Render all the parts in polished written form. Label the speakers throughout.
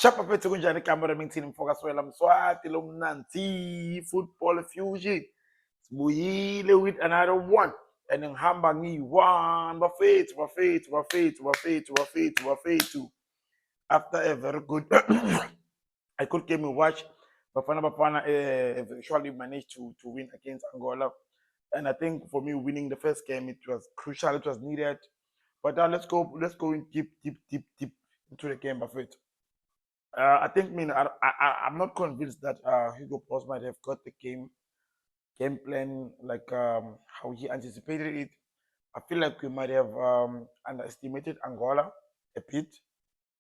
Speaker 1: Shapa phethe kunjani cameraman team mfokaswela Mswati lo mnanzi football fusion. Sibuyile with another one. And ngihamba ngiyi-1 bafethu. After a very good a good game we watched, Bafana eventually managed to win against Angola. And I think for me winning the first game it was crucial, it was needed. But now let's go in deep into the game, Buffett. I think, I'm not convinced that Hugo Boss might have got the game plan like how he anticipated it. I feel like we might have underestimated Angola a bit,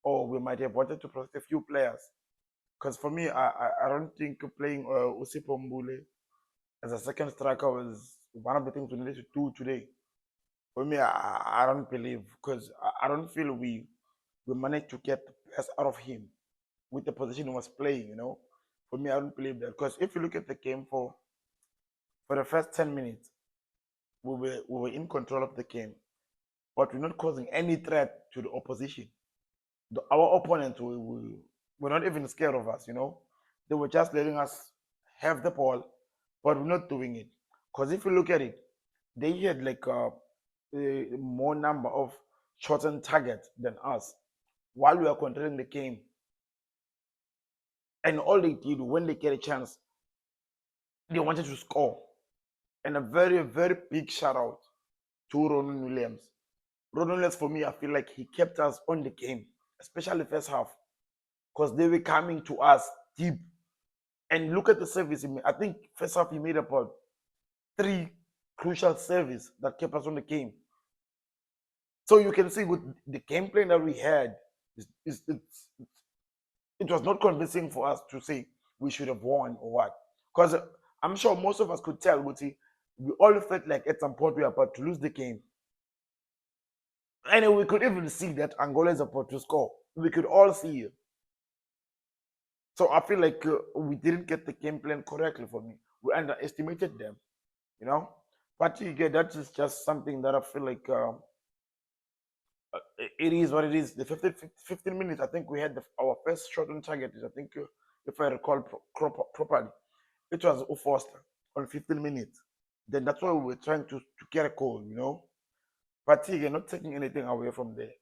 Speaker 1: or we might have wanted to protect a few players. Because for me, I don't think playing Usipo Mbule as a second striker was one of the things we needed to do today. For me, I don't believe, because I don't feel we managed to get the best out of him with the position he was playing. For me, I don't believe that, because if you look at the game for the first 10 minutes, we were in control of the game, but we're not causing any threat to the opposition. Our opponents were not even scared of us. They were just letting us have the ball, but we're not doing it. Because if you look at it, they had like a more number of shots on target than us while we are controlling the game. And all they did when they get a chance, they wanted to score. And a very, very big shout out to Ronan Williams. Ronan Williams, for me, I feel like he kept us on the game, especially first half, because they were coming to us deep. And look at the service. I think first half he made about 3 crucial services that kept us on the game. So you can see with the game plan that we had, it was not convincing for us to say we should have won or what. Because I'm sure most of us could tell, we all felt like at some point we were about to lose the game. And we could even see that Angola is about to score. We could all see it. So I feel like we didn't get the game plan correctly for me. We underestimated them. But again, that is just something that I feel like it is what it is. The 15 minutes, I think we had our first shot on target. I think, if I recall properly, it was Foster on 15 minutes. Then that's why we were trying to get a goal. But again, not taking anything away from the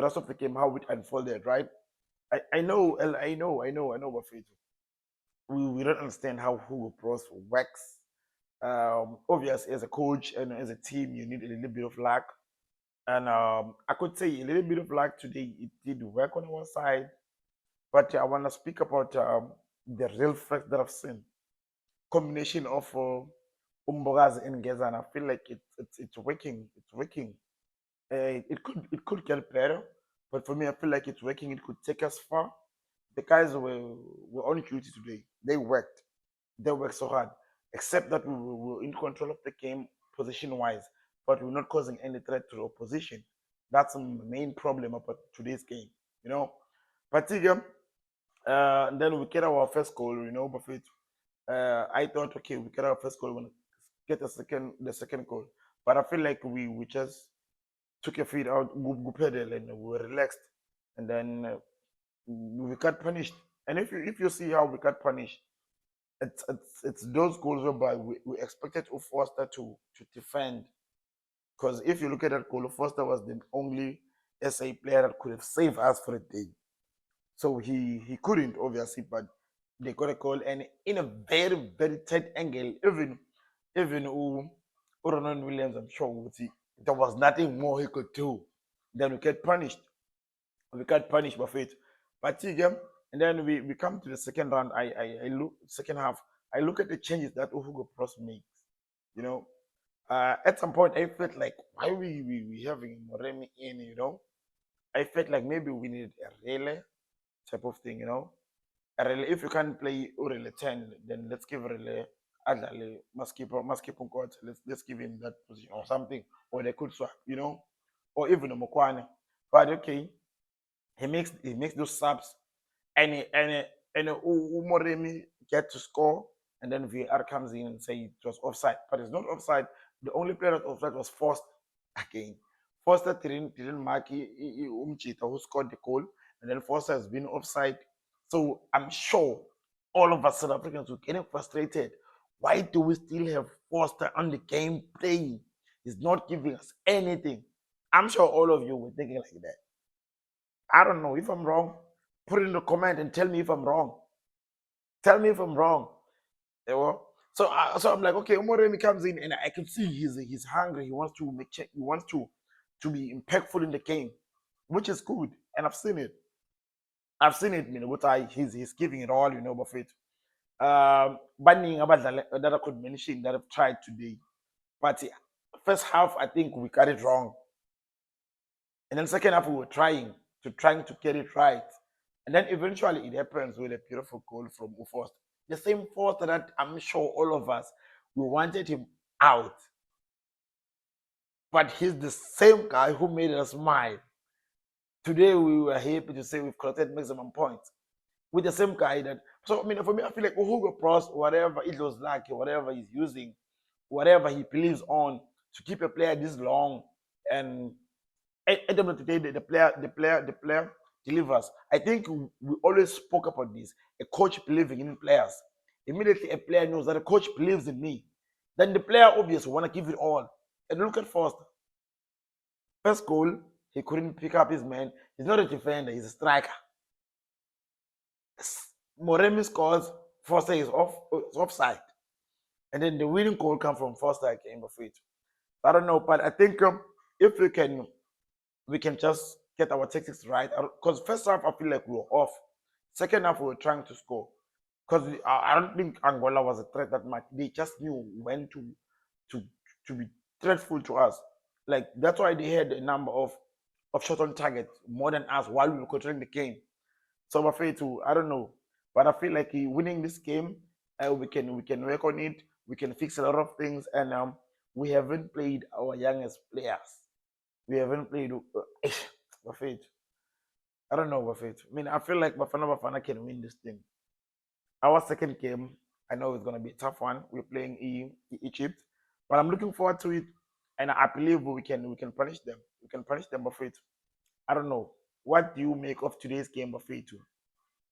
Speaker 1: rest of the game, how it unfolded, right? I know, Bafetu. We don't understand how Hugo Bros works. Obviously, as a coach and as a team, you need a little bit of luck. And I could say a little bit of luck today. It did work on our side. But I want to speak about the real facts that I've seen. Combination of Umbogazi and Gezan. I feel like it's working. It's working. It could get better, but for me, I feel like it's working. It could take us far. The guys were on duty today. They worked. They worked so hard. Except that we were in control of the game position wise, but we're not causing any threat to the opposition. That's the main problem about today's game. But then we get our first goal. Buffett. I thought, okay, we get our first goal, we're gonna get the second goal. But I feel like we just took your feet out, pedal, and we were relaxed, and then we got punished. And if you see how we got punished, it's those goals whereby we expected Foster to defend, because if you look at that goal, Foster was the only SA player that could have saved us for a day. So he couldn't, obviously, but they got a goal, and in a very, very tight angle. Even Ronan Williams, I'm sure there was nothing more he could do. Then we get punished. We got punished by fate. But again, and then we come to the second round. I look second half. I look at the changes that Hugo Bros makes. You know, at some point I felt like, why we having Moremi in? I felt like maybe we needed a relay type of thing. A relay. If you can't play Urele 10, then let's give relay Adlale must keep on court. Let's give him that position or something, or they could swap. Or even a Mokwane. But okay, he makes those subs, and Umoremi get to score, and then VR comes in and say it was offside, but it's not offside. The only player that offside was Foster again. Foster didn't mark Umchita, who scored the goal, and then Foster has been offside. So I'm sure all of us South Africans were getting frustrated. Why do we still have Foster on the game playing? He's not giving us anything. I'm sure all of you were thinking like that. I don't know if I'm wrong. Put it in the comment and tell me if I'm wrong. Tell me if I'm wrong. You know? So I'm like, okay, Umoremi comes in and I can see he's hungry. He wants to make check. He wants to be impactful in the game, which is good. And I've seen it. I've seen it. You know, what he's giving it all. You know, Buffett. Banning abadlali that I could mention that I've tried today, but first half I think we got it wrong, and then second half we were trying to get it right, and then eventually it happens with a beautiful goal from Ufost. The same Foster that I'm sure all of us we wanted him out, but he's the same guy who made us smile. Today we were happy to say we've collected maximum points with the same guy that. So I mean, for me, I feel like Hugo Pros, whatever it was like, whatever he's using, whatever he believes on to keep a player this long, and at the end of the day, the player delivers. I think we always spoke about this. A coach believing in players. Immediately, a player knows that a coach believes in me. Then the player obviously want to give it all. And look at Foster. First goal, he couldn't pick up his man. He's not a defender. He's a striker. Moremi scores. Foster is offside. And then the winning goal comes from Foster again of it. I don't know, but I think if we can just get our tactics right. Because first half I feel like we were off. Second half we were trying to score. Because I don't think Angola was a threat that much. They just knew when to be threatful to us. Like that's why they had a number of shot on target more than us while we were controlling the game. So I'm afraid to I don't know, but I feel like winning this game, we can work on it. We can fix a lot of things, and we haven't played our youngest players. We haven't played Buffett. I don't know Buffett. I mean, I feel like Bafana can win this thing. Our second game, I know it's gonna be a tough one. We're playing Egypt, but I'm looking forward to it, and I believe we can punish them. We can punish them, Buffett. I don't know. What do you make of today's game, Buffett?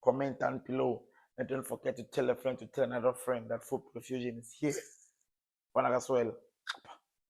Speaker 1: Comment down below, and don't forget to tell a friend to tell another friend that Football Fusion is here. As well.